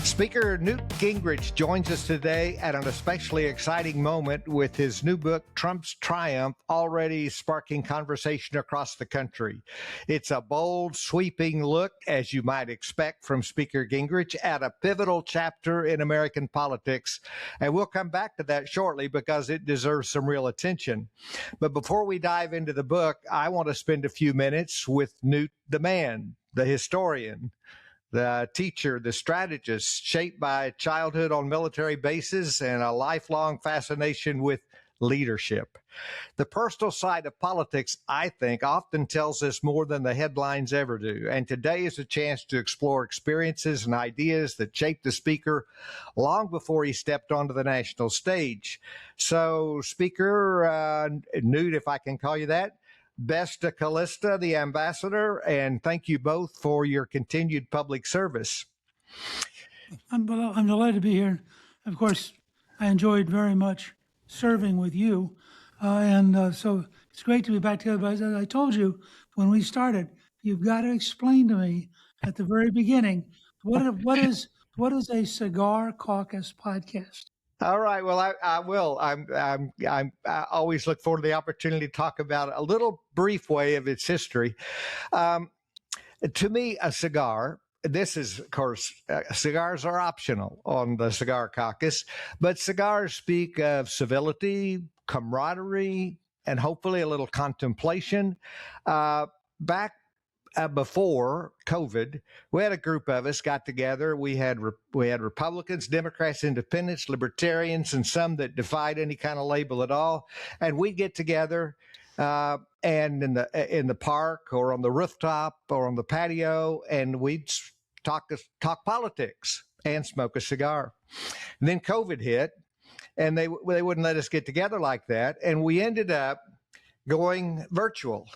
Speaker Newt Gingrich joins us today at an especially exciting moment with his new book, Trump's Triumph, already sparking conversation across the country. It's a bold, sweeping look, as you might expect from Speaker Gingrich, at a pivotal chapter in American politics. And we'll come back to that shortly because it deserves some real attention. But before we dive into the book, I want to spend a few minutes with Newt the man, the historian, the teacher, the strategist, shaped by childhood on military bases and a lifelong fascination with leadership. The personal side of politics, I think, often tells us more than the headlines ever do. And today is a chance to explore experiences and ideas that shaped the speaker long before he stepped onto the national stage. So, Speaker Newt, if I can call you that, best to Callista, the ambassador, and thank you both for your continued public service. I'm delighted to be here. Of course, I enjoyed very much serving with you, so it's great to be back together. But as I told you when we started, you've got to explain to me at the very beginning what is a Cigar Caucus podcast. All right. Well, I will. I always look forward to the opportunity to talk about a little brief way of its history. To me, a cigar. This is, of course, cigars are optional on the Cigar Caucus, but cigars speak of civility, camaraderie, and hopefully a little contemplation. Back before COVID, we had a group of us got together. We had Republicans, Democrats, Independents, Libertarians, and some that defied any kind of label at all. And we'd get together and in the park or on the rooftop or on the patio, and we'd talk politics and smoke a cigar. And then COVID hit, and they wouldn't let us get together like that, and we ended up going virtual.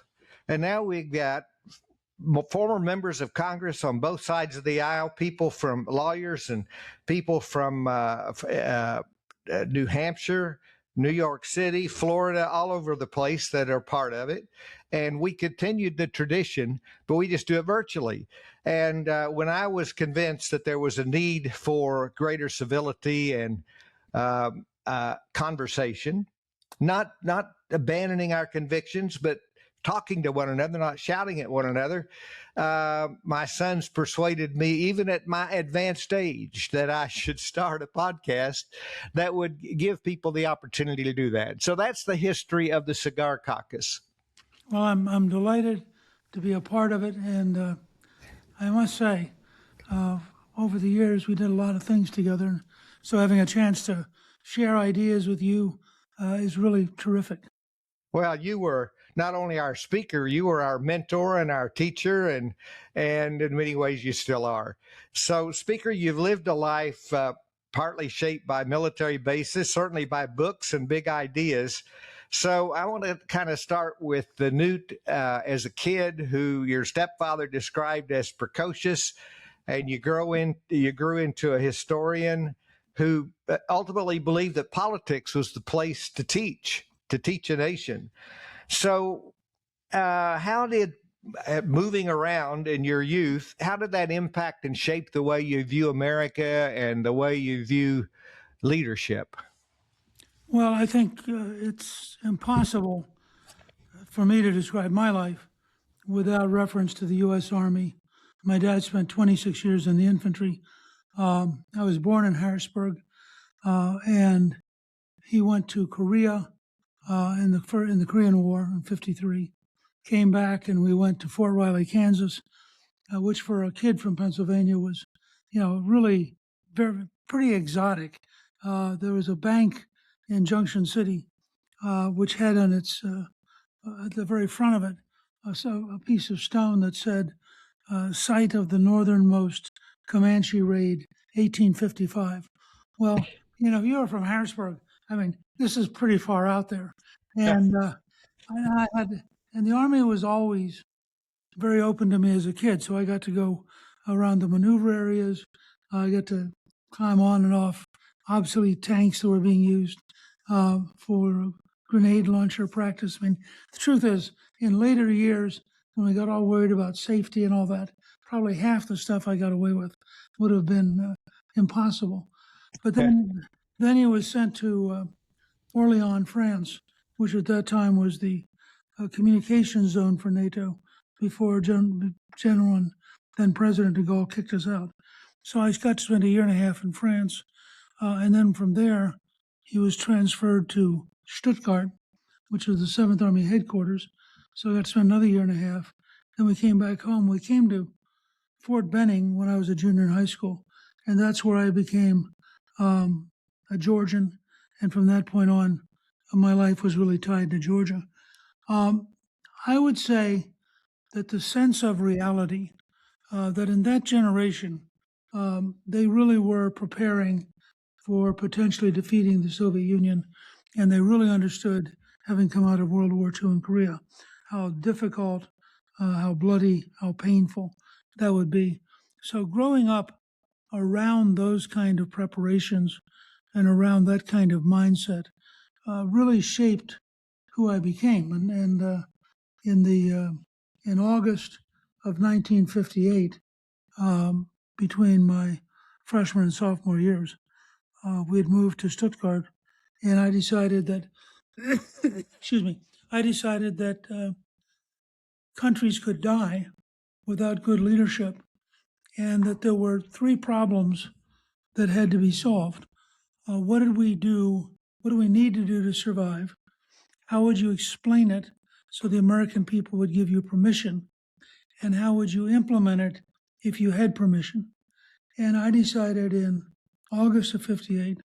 And now we've got former members of Congress on both sides of the aisle, people from lawyers and people from New Hampshire, New York City, Florida, all over the place that are part of it. And we continued the tradition, but we just do it virtually. And when I was convinced that there was a need for greater civility and conversation, not abandoning our convictions, but talking to one another, not shouting at one another. My sons persuaded me, even at my advanced age, that I should start a podcast that would give people the opportunity to do that. So that's the history of the Cigar Caucus. Well, I'm delighted to be a part of it, and I must say, over the years we did a lot of things together. So having a chance to share ideas with you is really terrific. Well, you were not only our speaker, you were our mentor and our teacher, and in many ways you still are. So, Speaker, you've lived a life partly shaped by military bases, certainly by books and big ideas. So I want to kind of start with the Newt as a kid who your stepfather described as precocious, and you grew into a historian who ultimately believed that politics was the place to teach a nation. So how did moving around in your youth, how did that impact and shape the way you view America and the way you view leadership? Well, I think it's impossible for me to describe my life without reference to the U.S. Army. My dad spent 26 years in the infantry. I was born in Harrisburg, and he went to Korea in the Korean War in '53. Came back, and we went to Fort Riley, Kansas, which for a kid from Pennsylvania was, really pretty exotic. There was a bank in Junction City, which had on its at the very front of it a piece of stone that said, "Site of the northernmost Comanche raid, 1855." Well, if you were from Harrisburg, I mean, this is pretty far out there, and and the Army was always very open to me as a kid. So I got to go around the maneuver areas. I got to climb on and off obsolete tanks that were being used for grenade launcher practice. I mean, the truth is, in later years, when we got all worried about safety and all that, probably half the stuff I got away with would have been impossible. But then he was sent to Orléans, France, which at that time was the communication zone for NATO before General and then President de Gaulle kicked us out. So I got to spend a year and a half in France. And then from there, he was transferred to Stuttgart, which was the 7th Army headquarters. So I got to spend another year and a half. Then we came back home. We came to Fort Benning when I was a junior in high school. And that's where I became a Georgian. And from that point on, my life was really tied to Georgia. I would say that the sense of reality, that in that generation, they really were preparing for potentially defeating the Soviet Union, and they really understood, having come out of World War II in Korea, how difficult, how bloody, how painful that would be. So growing up around those kind of preparations and around that kind of mindset really shaped who I became. And in August of 1958, between my freshman and sophomore years, we had moved to Stuttgart, and I decided that, I decided that countries could die without good leadership, and that there were three problems that had to be solved. What did we do? What do we need to do to survive? How would you explain it so the American people would give you permission? And how would you implement it if you had permission? And I decided in August of 58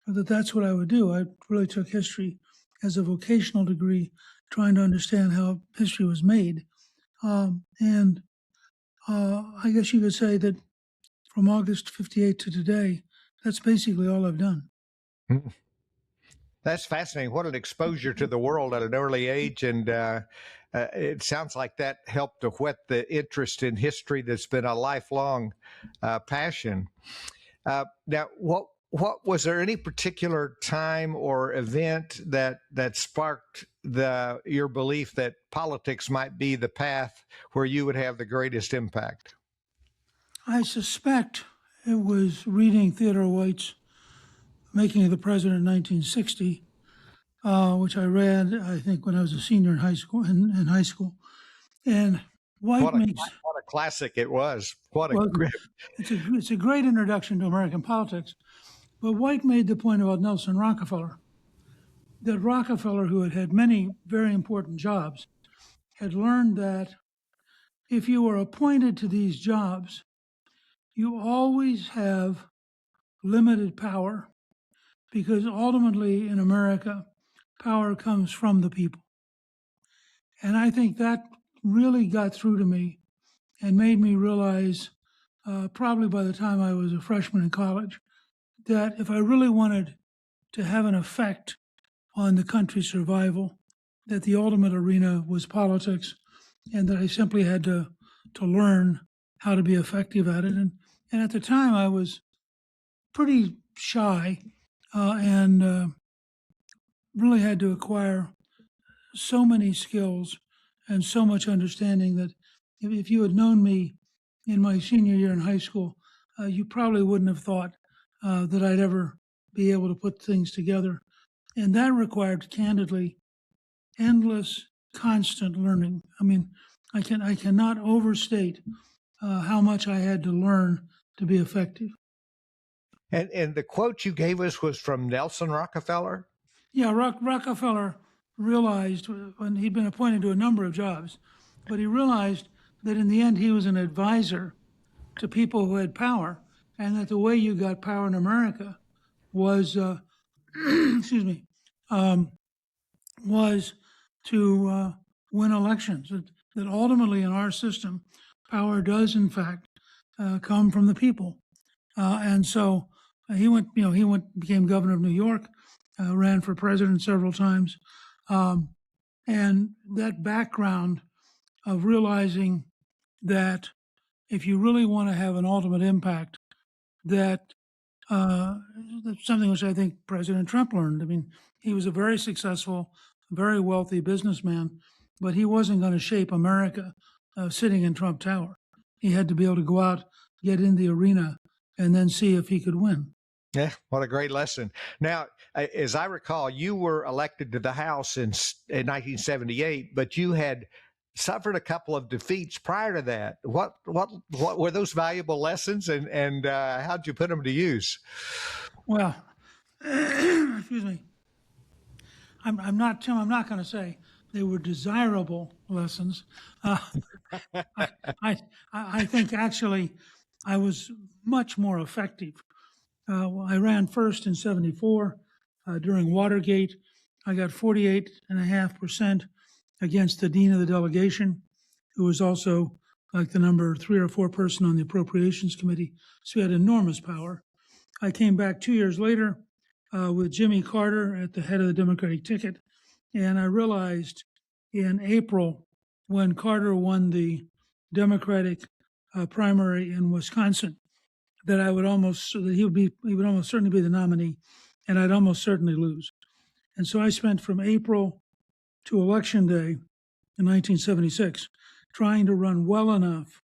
that that's what I would do. I really took history as a vocational degree, trying to understand how history was made. And I guess you could say that from August 58 to today, that's basically all I've done. That's fascinating. What an exposure to the world at an early age. And it sounds like that helped to whet the interest in history that's been a lifelong passion. Now, what was there any particular time or event that sparked your belief that politics might be the path where you would have the greatest impact? I suspect it was reading Theodore White's Making of the President in 1960, which I read, I think, when I was a senior in high school. And White what a classic it was. It's a great introduction to American politics. But White made the point about Nelson Rockefeller, that Rockefeller, who had had many very important jobs, had learned that if you are appointed to these jobs, you always have limited power, because ultimately in America, power comes from the people. And I think that really got through to me and made me realize, probably by the time I was a freshman in college, that if I really wanted to have an effect on the country's survival, that the ultimate arena was politics, and that I simply had to learn how to be effective at it. And at the time, I was pretty shy and really had to acquire so many skills and so much understanding that if you had known me in my senior year in high school, you probably wouldn't have thought that I'd ever be able to put things together. And that required, candidly, endless, constant learning. I mean, I cannot overstate how much I had to learn to be effective. And the quote you gave us was from Nelson Rockefeller? Yeah, Rockefeller realized, when he'd been appointed to a number of jobs, but he realized that in the end he was an advisor to people who had power, and that the way you got power in America was, was to win elections. That ultimately in our system, power does in fact come from the people. And so he became governor of New York, ran for president several times. And that background of realizing that if you really want to have an ultimate impact, that's something which I think President Trump learned. I mean, he was a very successful, very wealthy businessman, but he wasn't going to shape America sitting in Trump Tower. He had to be able to go out, get in the arena, and then see if he could win. Yeah, what a great lesson. Now, as I recall, you were elected to the House in 1978, but you had suffered a couple of defeats prior to that. What were those valuable lessons, and how'd you put them to use? Well, excuse me. I'm not, Tim. I'm not going to say they were desirable lessons. Uh, I, I think actually I was much more effective. I ran first in '74 during Watergate. I got 48.5% against the dean of the delegation, who was also like the number 3 or 4 person on the Appropriations Committee. So he had enormous power. I came back 2 years later with Jimmy Carter at the head of the Democratic ticket. And I realized in April, when Carter won the Democratic primary in Wisconsin, that he would almost certainly be the nominee, and I'd almost certainly lose. And so I spent from April to Election Day in 1976 trying to run well enough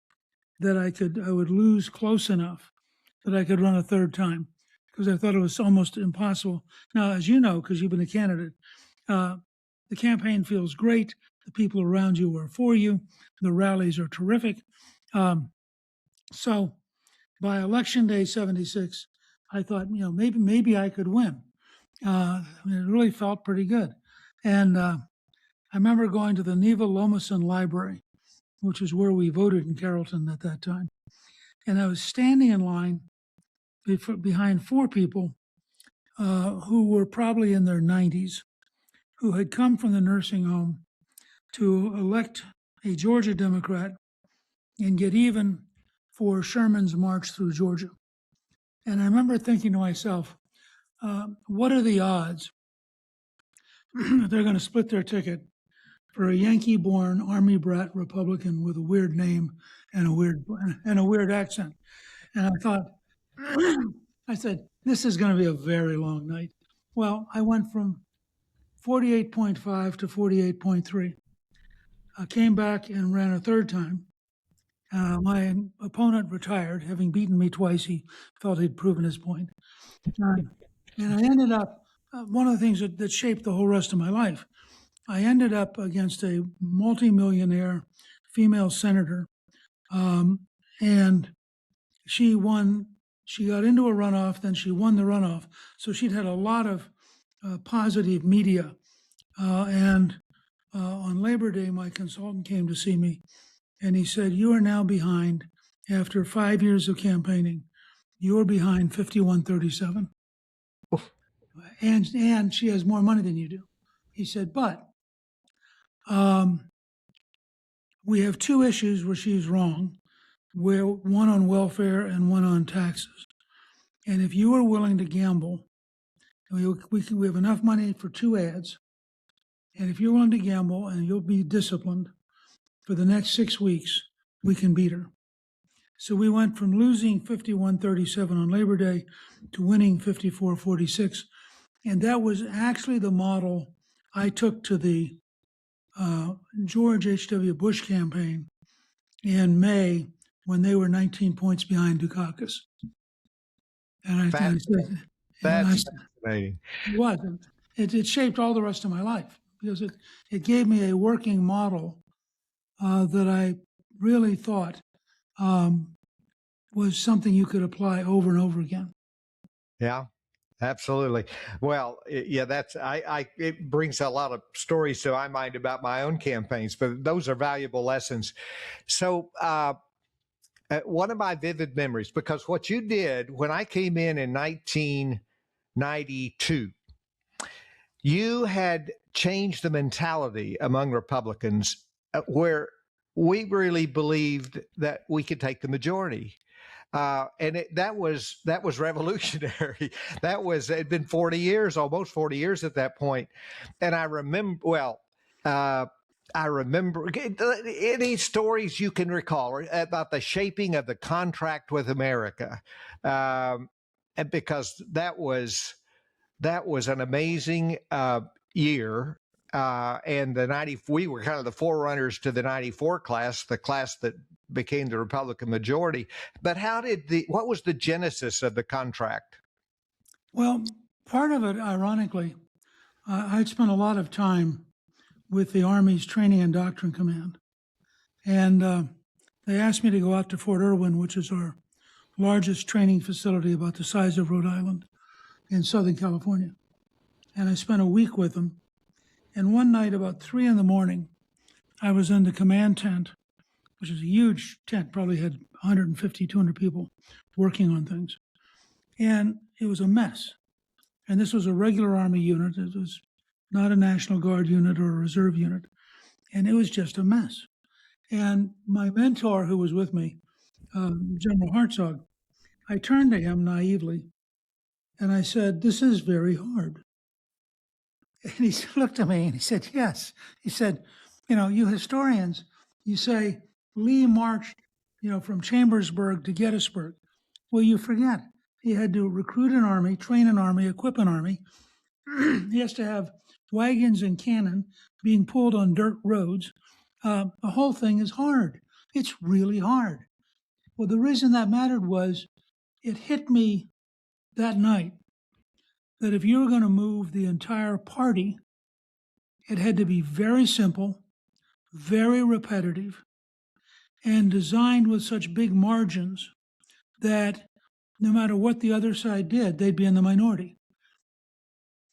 that I would lose close enough that I could run a third time, because I thought it was almost impossible. Now, as you know, because you've been a candidate, the campaign feels great. The people around you are for you. The rallies are terrific. So by Election Day '76, I thought, maybe I could win. It really felt pretty good. And I remember going to the Neva Lomason Library, which is where we voted in Carrollton at that time. And I was standing in line behind 4 people who were probably in their 90s, who had come from the nursing home to elect a Georgia Democrat and get even for Sherman's march through Georgia. And I remember thinking to myself, what are the odds that they're going to split their ticket for a Yankee-born Army brat Republican with a weird name and a weird accent? And I thought, I said, this is going to be a very long night. Well, I went from 48.5 to 48.3. I came back and ran a third time. My opponent retired, having beaten me twice. He felt he'd proven his point. And I ended up, one of the things that shaped the whole rest of my life, I ended up against a multimillionaire female senator, and she won. She got into a runoff, then she won the runoff. So she'd had a lot of positive media. And on Labor Day, my consultant came to see me, and he said, "You are now behind, after 5 years of campaigning, you're behind 51-37. And she has more money than you do." He said, "But we have 2 issues where she's wrong, one on welfare and one on taxes. And if you are willing to gamble, we have enough money for 2 ads. And if you're willing to gamble and you'll be disciplined for the next 6 weeks, we can beat her." So we went from losing 51-37 on Labor Day to winning 54-46. And that was actually the model I took to the George H.W. Bush campaign in May, when they were 19 points behind Dukakis. And I said, That's fascinating. What? It shaped all the rest of my life, because it gave me a working model that I really thought was something you could apply over and over again. Yeah, absolutely. Well, yeah, it brings a lot of stories to my mind about my own campaigns, but those are valuable lessons. So, one of my vivid memories, because what you did when I came in 1992, you had changed the mentality among Republicans where we really believed that we could take the majority. And that was revolutionary. It'd been 40 years, almost 40 years at that point. And I remember, any stories you can recall about the shaping of the contract with America, and because that was an amazing year. And we were kind of the forerunners to the '94 class, the class that became the Republican majority. But what was the genesis of the contract? Well, part of it, ironically, I'd spent a lot of time with the Army's Training and Doctrine Command. And they asked me to go out to Fort Irwin, which is our largest training facility, about the size of Rhode Island in Southern California. And I spent a week with them. And one night, about 3 a.m, I was in the command tent, which is a huge tent, probably had 150, 200 people working on things. And it was a mess. And this was a regular Army unit. It was not a National Guard unit or a reserve unit. And it was just a mess. And my mentor, who was with me, General Hartzog, I turned to him naively and I said, "This is very hard." And he looked at me and he said, "Yes." He said, "You historians, you say Lee marched, from Chambersburg to Gettysburg. Well, you forget. He had to recruit an army, train an army, equip an army. He has to have wagons and cannon being pulled on dirt roads. The whole thing is hard. It's really hard." Well, the reason that mattered was it hit me that night that if you were going to move the entire party, it had to be very simple, very repetitive, and designed with such big margins that no matter what the other side did, they'd be in the minority.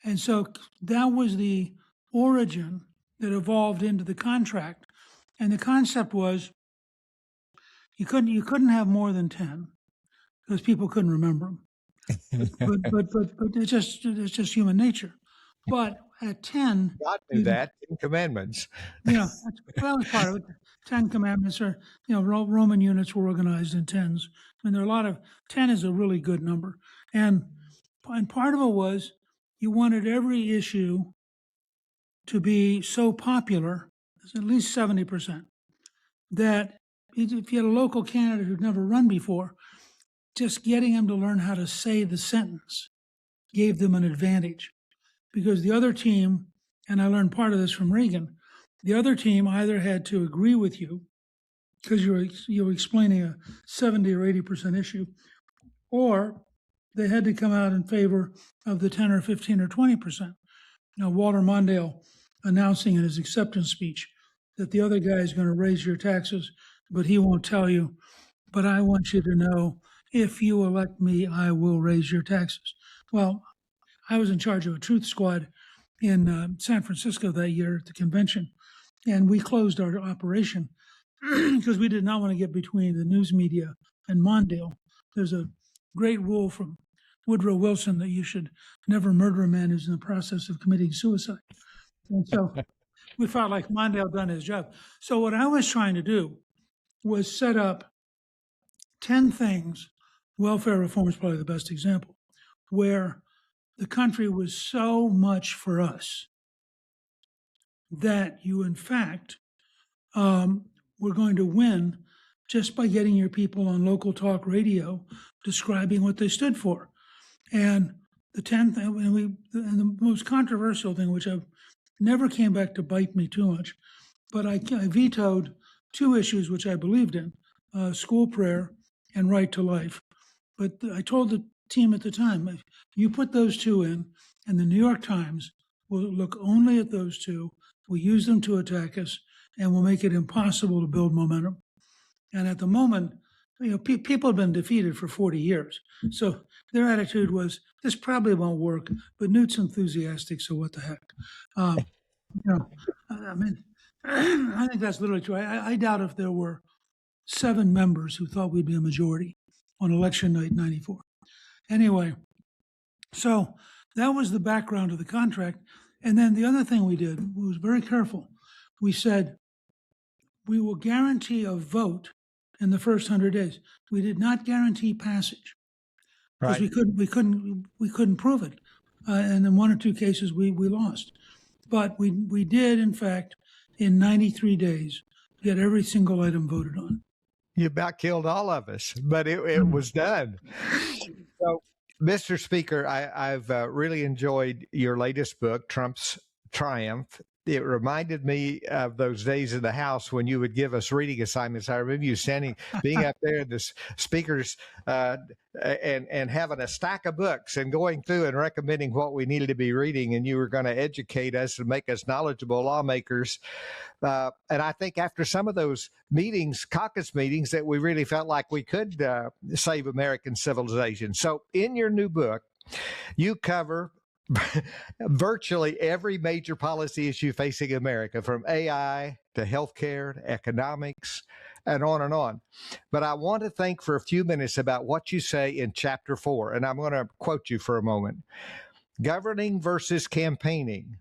And so that was the origin that evolved into the contract. And the concept was you couldn't have more than 10 because people couldn't remember them. But it's just human nature. But at 10, God knew that in Commandments. that was part of it. 10 commandments are, Roman units were organized in tens. There are a lot of 10 is a really good number, and part of it was you wanted every issue to be so popular, at least 70%, that if you had a local candidate who'd never run before, just getting them to learn how to say the sentence gave them an advantage. Because the other team, and I learned part of this from Reagan, the other team either had to agree with you because you were explaining a 70 or 80% issue, or they had to come out in favor of the 10 or 15 or 20%. Walter Mondale announcing in his acceptance speech that the other guy is going to raise your taxes, but he won't tell you. But I want you to know, if you elect me, I will raise your taxes. Well, I was in charge of a truth squad in San Francisco that year at the convention, and we closed our operation because we did not want to get between the news media and Mondale. There's a great rule from Woodrow Wilson that you should never murder a man who's in the process of committing suicide. And so we felt like Mondale done his job. So what I was trying to do was set up 10 things. Welfare reform is probably the best example, where the country was so much for us that you, in fact, were going to win just by getting your people on local talk radio describing what they stood for. And the 10th, and the most controversial thing, which I've never came back to bite me too much, but I vetoed 2 issues which I believed in, school prayer and right to life. But I told the team at the time, if you put those 2 in, and the New York Times will look only at those 2, will use them to attack us, and will make it impossible to build momentum. And at the moment, people have been defeated for 40 years. So their attitude was, this probably won't work, but Newt's enthusiastic, so what the heck? I think that's literally true. I doubt if there were 7 members who thought we'd be a majority on election night 94. Anyway, so that was the background of the contract. And then the other thing we did, we was very careful. We said, we will guarantee a vote in the first 100 days. We did not guarantee passage because we couldn't prove it. And in 1 or 2 cases, we lost. But we did, in fact, in 93 days, get every single item voted on. You about killed all of us, but it was done. So, Mr. Speaker, I've really enjoyed your latest book, Trump's Triumph. it reminded me of those days in the house when you would give us reading assignments. I remember you being up there, the speakers, and having a stack of books and going through and recommending what we needed to be reading, and you were going to educate us and make us knowledgeable lawmakers. And I think after some of those meetings, caucus meetings, that we really felt like we could save American civilization. So in your new book, you cover virtually every major policy issue facing America, from AI to healthcare to economics and on and on. But I want to think for a few minutes about what you say in chapter 4, and I'm going to quote you for a moment. Governing versus campaigning.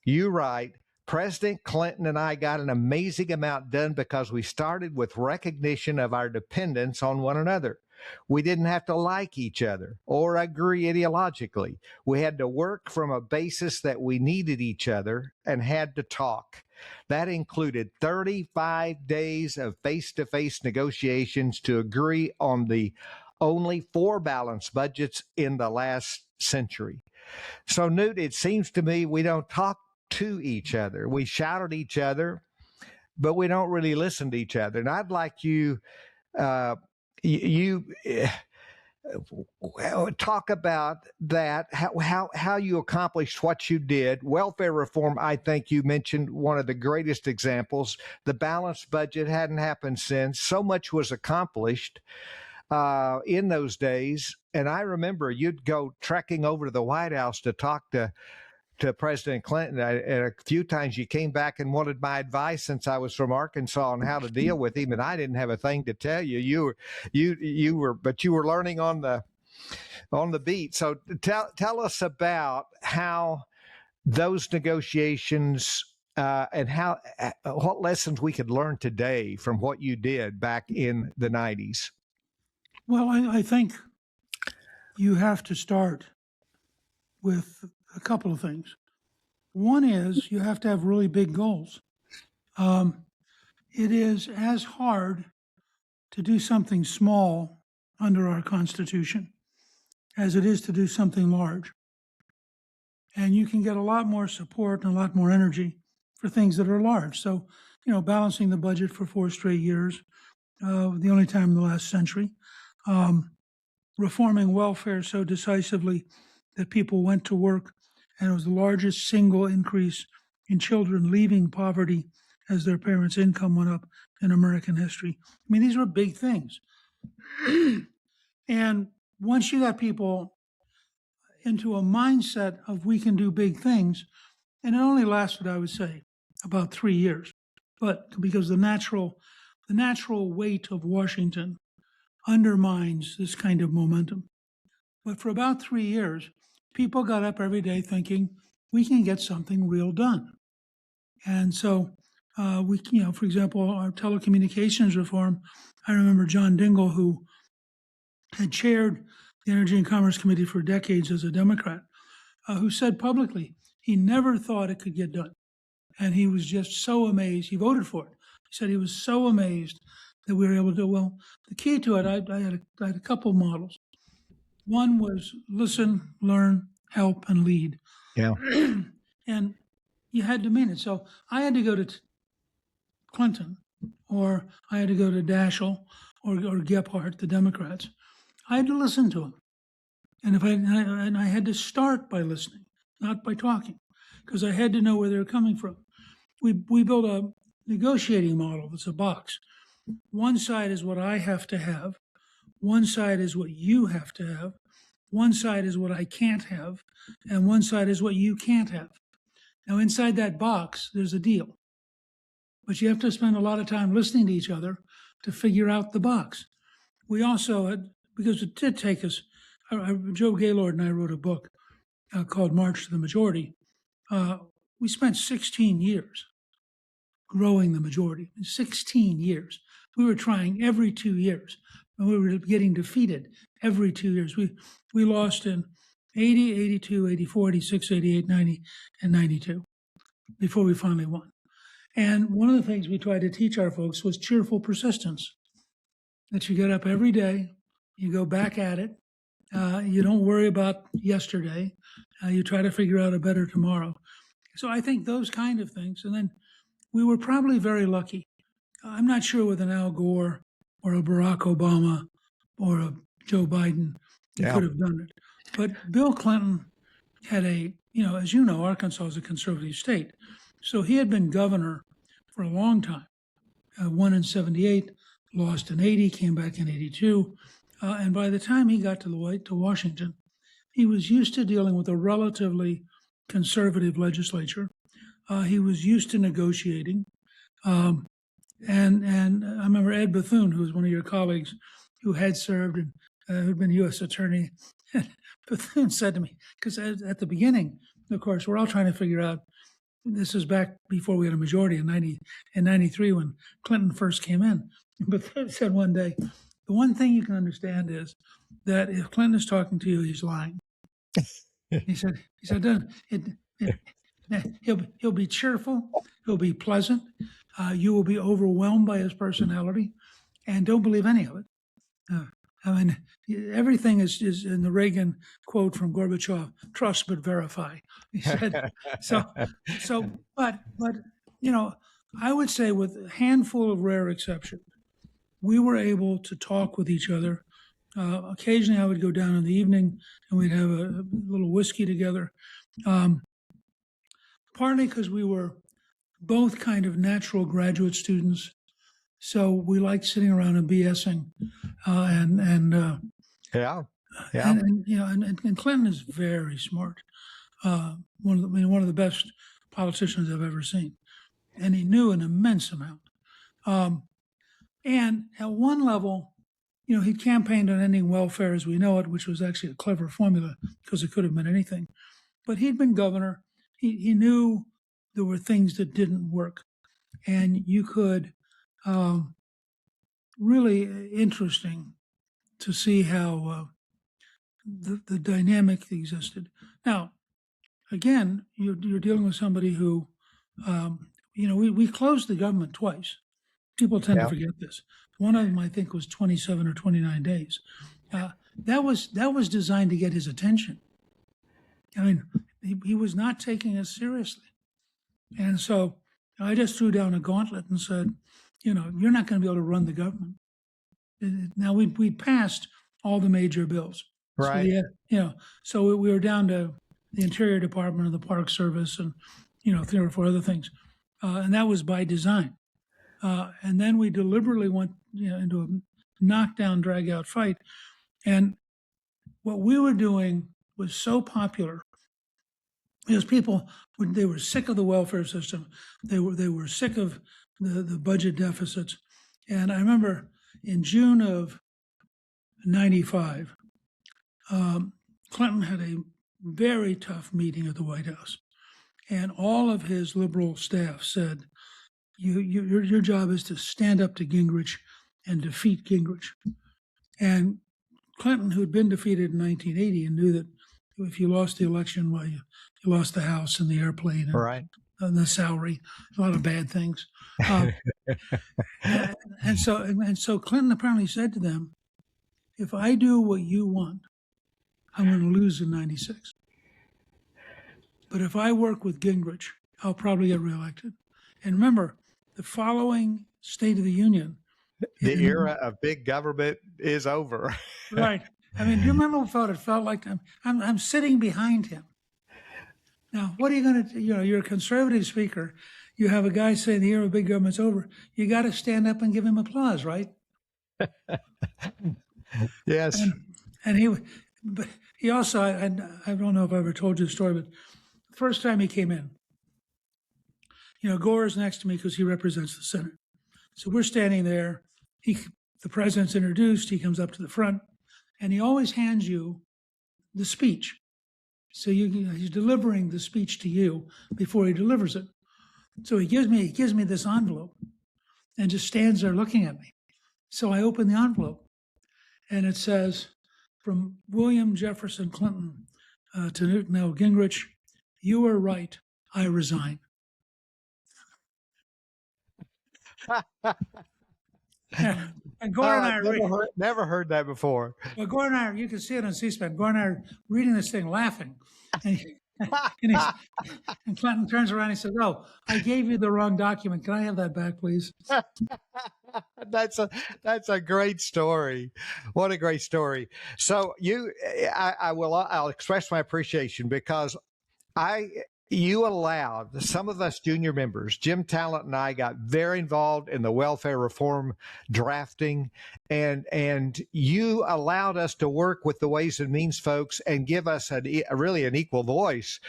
You write, President Clinton and I got an amazing amount done because we started with recognition of our dependence on one another. We didn't have to like each other or agree ideologically. We had to work from a basis that we needed each other and had to talk. That included 35 days of face-to-face negotiations to agree on the only 4 balanced budgets in the last century. So, Newt, it seems to me we don't talk to each other. We shout at each other, but we don't really listen to each other. And I'd like you talk about that, how you accomplished what you did. Welfare reform, I think you mentioned one of the greatest examples. The balanced budget hadn't happened since. So much was accomplished in those days. And I remember you'd go trekking over to the White House to talk to President Clinton. And a few times you came back and wanted my advice, since I was from Arkansas, on how to deal with him, and I didn't have a thing to tell you. You were learning on the beat. So tell us about how those negotiations and how what lessons we could learn today from what you did back in the 90s. Well, I think you have to start with a couple of things. One is you have to have really big goals. It is as hard to do something small under our Constitution as it is to do something large. And you can get a lot more support and a lot more energy for things that are large. So, balancing the budget for 4 straight years, the only time in the last century, reforming welfare so decisively that people went to work, and it was the largest single increase in children leaving poverty as their parents' income went up in American history. I mean, these were big things. And once you got people into a mindset of we can do big things, and it only lasted, I would say, about 3 years, but because the natural weight of Washington undermines this kind of momentum. But for about 3 years, people got up every day thinking we can get something real done. And so for example, our telecommunications reform, I remember John Dingell, who had chaired the Energy and Commerce Committee for decades as a Democrat, who said publicly he never thought it could get done. And he was just so amazed. He voted for it. He said he was so amazed that we were able to do well. The key to it, I had a couple models. One was listen, learn, help, and lead. Yeah. And you had to mean it. So I had to go to Clinton, or I had to go to Daschle or Gephardt, the Democrats. I had to listen to them. And I had to start by listening, not by talking, because I had to know where they were coming from. We built a negotiating model that's a box. One side is what I have to have. One side is what you have to have. One side is what I can't have. And one side is what you can't have. Now, inside that box, there's a deal. But you have to spend a lot of time listening to each other to figure out the box. We also had, because it did take us, Joe Gaylord and I wrote a book called March to the Majority. We spent 16 years growing the majority, 16 years. We were trying every 2 years, and we were getting defeated every 2 years. We lost in 80, 82, 84, 86, 88, 90, and 92 before we finally won. And one of the things we tried to teach our folks was cheerful persistence, that you get up every day, you go back at it, you don't worry about yesterday, you try to figure out a better tomorrow. So I think those kind of things. And then we were probably very lucky. I'm not sure with an Al Gore or a Barack Obama or a Joe Biden, he Yeah. could have done it. But Bill Clinton had as you know, Arkansas is a conservative state. So he had been governor for a long time. Won in 78, lost in 80, came back in 82. And by the time he got to Washington, he was used to dealing with a relatively conservative legislature. He was used to negotiating. And I remember Ed Bethune, who was one of your colleagues, who had served and who'd been U.S. attorney. Bethune said to me, because at the beginning, of course, we're all trying to figure out. This is back before we had a majority in 93 when Clinton first came in. Bethune said one day, the one thing you can understand is that if Clinton is talking to you, he's lying. He said, he'll be cheerful, he'll be pleasant. You will be overwhelmed by his personality, and don't believe any of it. I mean, everything is in the Reagan quote from Gorbachev: "Trust but verify." He said. But I would say, with a handful of rare exceptions, we were able to talk with each other. Occasionally, I would go down in the evening and we'd have a little whiskey together. Partly because we were both kind of natural graduate students, so we liked sitting around and BSing. Yeah. And Clinton is very smart. One of the best politicians I've ever seen, and he knew an immense amount. And at one level, he campaigned on ending welfare as we know it, which was actually a clever formula because it could have meant anything. But he'd been governor. He knew there were things that didn't work, and you could really interesting to see how the dynamic existed. Now, again, you're dealing with somebody who, we closed the government twice. People tend to forget this. One of them, I think, was 27 or 29 days. That was designed to get his attention. I mean, he was not taking us seriously. And so I just threw down a gauntlet and said, you're not going to be able to run the government. Now, we'd passed all the major bills. Right. So we were down to the Interior Department and the Park Service and, 3 or 4 other things. And that was by design. And then we deliberately went into a knockdown, drag-out fight. And what we were doing was so popular because people, they were sick of the welfare system. They were sick of the budget deficits. And I remember in June of 95, Clinton had a very tough meeting at the White House. And all of his liberal staff said, your job is to stand up to Gingrich and defeat Gingrich. And Clinton, who'd been defeated in 1980 and knew that if you lost the election, well, you lost the house and the airplane and the salary, a lot of bad things. And so Clinton apparently said to them, if I do what you want, I'm going to lose in 96. But if I work with Gingrich, I'll probably get reelected. And remember, the following State of the Union. The era of big government is over. Right. I mean, do you remember what it felt like? I'm sitting behind him. Now, what are you going to do? You're a conservative speaker. You have a guy saying the era of big government's over. You got to stand up and give him applause, right? Yes. And he also, I don't know if I ever told you the story, but the first time he came in, Gore is next to me because he represents the Senate. So we're standing there. The president's introduced. He comes up to the front, and he always hands you the speech. So he's delivering the speech to you before he delivers it. So he gives me this envelope, and just stands there looking at me. So I open the envelope, and it says, "From William Jefferson Clinton to Newt Gingrich, you are right. I resign." And Gore and I are never heard that before. Well, Gore and I, you can see it on C-SPAN. Gore and I are reading this thing, laughing, and And he's, and Clinton turns around and says, "Oh, I gave you the wrong document. Can I have that back, please?" that's a that's a great story. What a great story. So I'll express my appreciation because I you allowed some of us junior members, Jim Talent and I, got very involved in the welfare reform drafting, and you allowed us to work with the Ways and Means folks and give us really an equal voice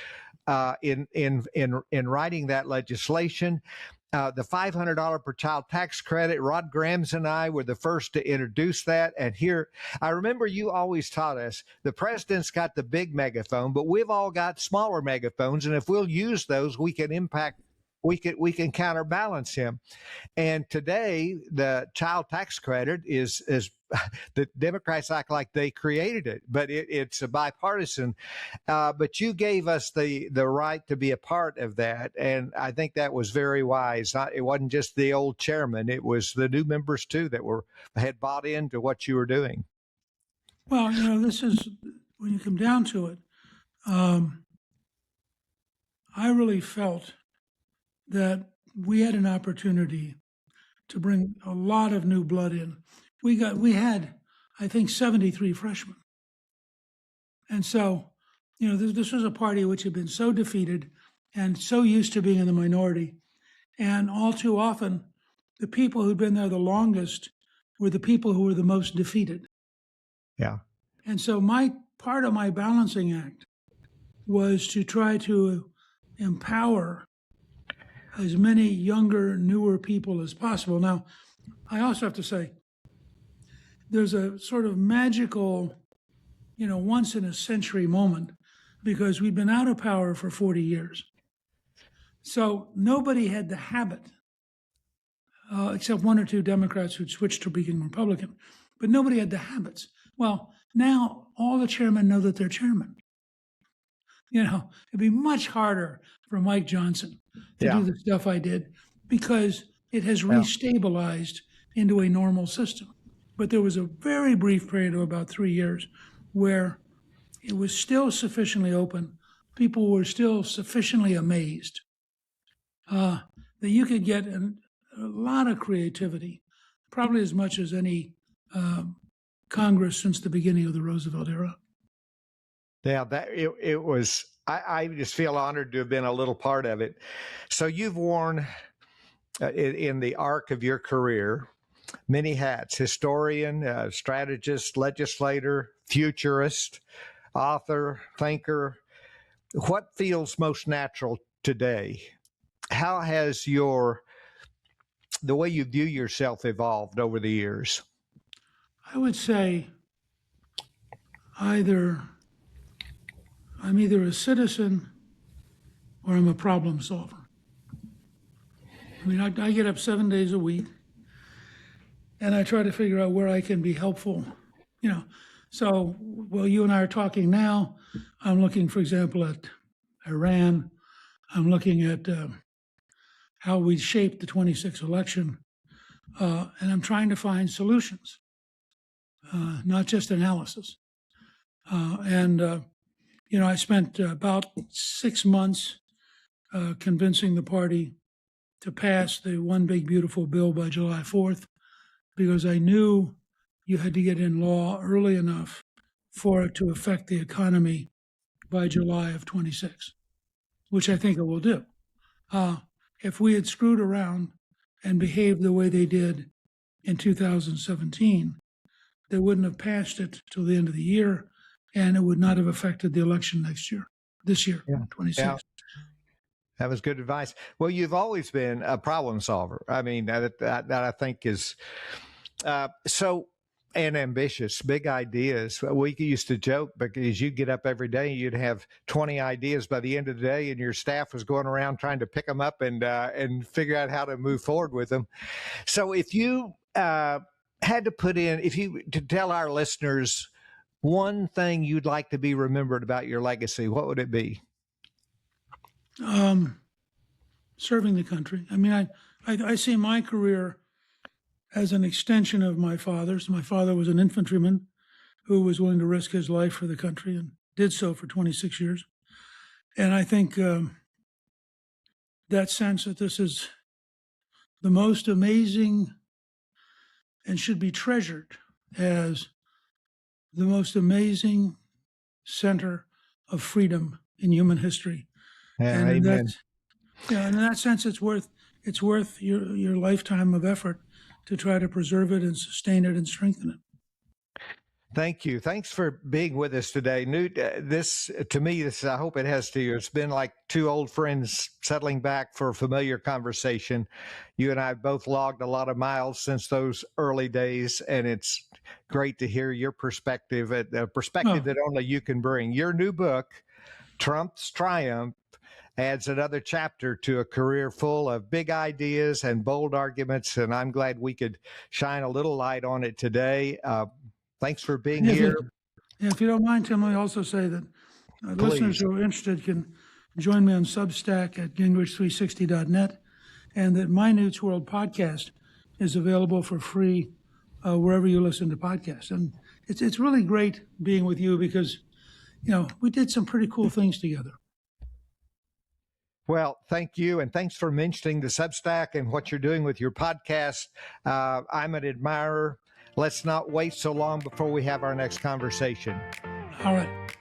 in writing that legislation. The $500 per child tax credit. Rod Grams and I were the first to introduce that. And here, I remember you always taught us the president's got the big megaphone, but we've all got smaller megaphones. And if we'll use those, we can impact, we can counterbalance him. And today, the child tax credit is the Democrats act like they created it, but it's a bipartisan. But you gave us the right to be a part of that, and I think that was very wise. It wasn't just the old chairman; it was the new members too that had bought into what you were doing. Well, this is when you come down to it. I really felt that we had an opportunity to bring a lot of new blood in. We had, I think, 73 freshmen. And so, this was a party which had been so defeated and so used to being in the minority. And all too often, the people who'd been there the longest were the people who were the most defeated. Yeah. And so part of my balancing act was to try to empower as many younger, newer people as possible. Now, I also have to say, there's a sort of magical, once in a century moment, because we've been out of power for 40 years. So nobody had the habit, except one or two Democrats who'd switched to being Republican, but nobody had the habits. Well, now all the chairmen know that they're chairman. It'd be much harder for Mike Johnson to do the stuff I did because it has restabilized into a normal system. But there was a very brief period of about 3 years where it was still sufficiently open. People were still sufficiently amazed that you could get a lot of creativity, probably as much as any Congress since the beginning of the Roosevelt era. Yeah, it was. I just feel honored to have been a little part of it. So you've worn in the arc of your career many hats: historian, strategist, legislator, futurist, author, thinker. What feels most natural today? How has the way you view yourself evolved over the years? I would say I'm either a citizen or I'm a problem solver. I mean, I get up 7 days a week and I try to figure out where I can be helpful. So while you and I are talking now, I'm looking, for example, at Iran. I'm looking at how we shaped the 26th election. And I'm trying to find solutions, not just analysis. I spent about 6 months convincing the party to pass the One Big Beautiful Bill by July 4th, because I knew you had to get in law early enough for it to affect the economy by July of 26, which I think it will do. If we had screwed around and behaved the way they did in 2017, they wouldn't have passed it till the end of the year, and it would not have affected the election this year, 26. Yeah. That was good advice. Well, you've always been a problem solver. I mean, that I think is and ambitious, big ideas. We used to joke because you'd get up every day, you'd have 20 ideas by the end of the day, and your staff was going around trying to pick them up and figure out how to move forward with them. So if you had to to tell our listeners one thing you'd like to be remembered about your legacy, what would it be? Serving the country. I mean, I see my career as an extension of my father's. My father was an infantryman who was willing to risk his life for the country and did so for 26 years. And I think that sense that this is the most amazing and should be treasured as the most amazing center of freedom in human history. Yeah, And amen. in that sense, it's worth your lifetime of effort to try to preserve it and sustain it and strengthen it. Thank you. Thanks for being with us today, Newt. This, to me, I hope it has to you. It's been like two old friends settling back for a familiar conversation. You and I have both logged a lot of miles since those early days, and it's great to hear your perspective, a perspective that only you can bring. Your new book, Trump's Triumph, adds another chapter to a career full of big ideas and bold arguments, and I'm glad we could shine a little light on it today. Thanks for being here. If you don't mind, Tim, let me also say that listeners who are interested can join me on Substack at gingrich360.net, and that My Newt's World podcast is available for free wherever you listen to podcasts. And it's really great being with you because, we did some pretty cool things together. Well, thank you. And thanks for mentioning the Substack and what you're doing with your podcast. I'm an admirer. Let's not wait so long before we have our next conversation. All right.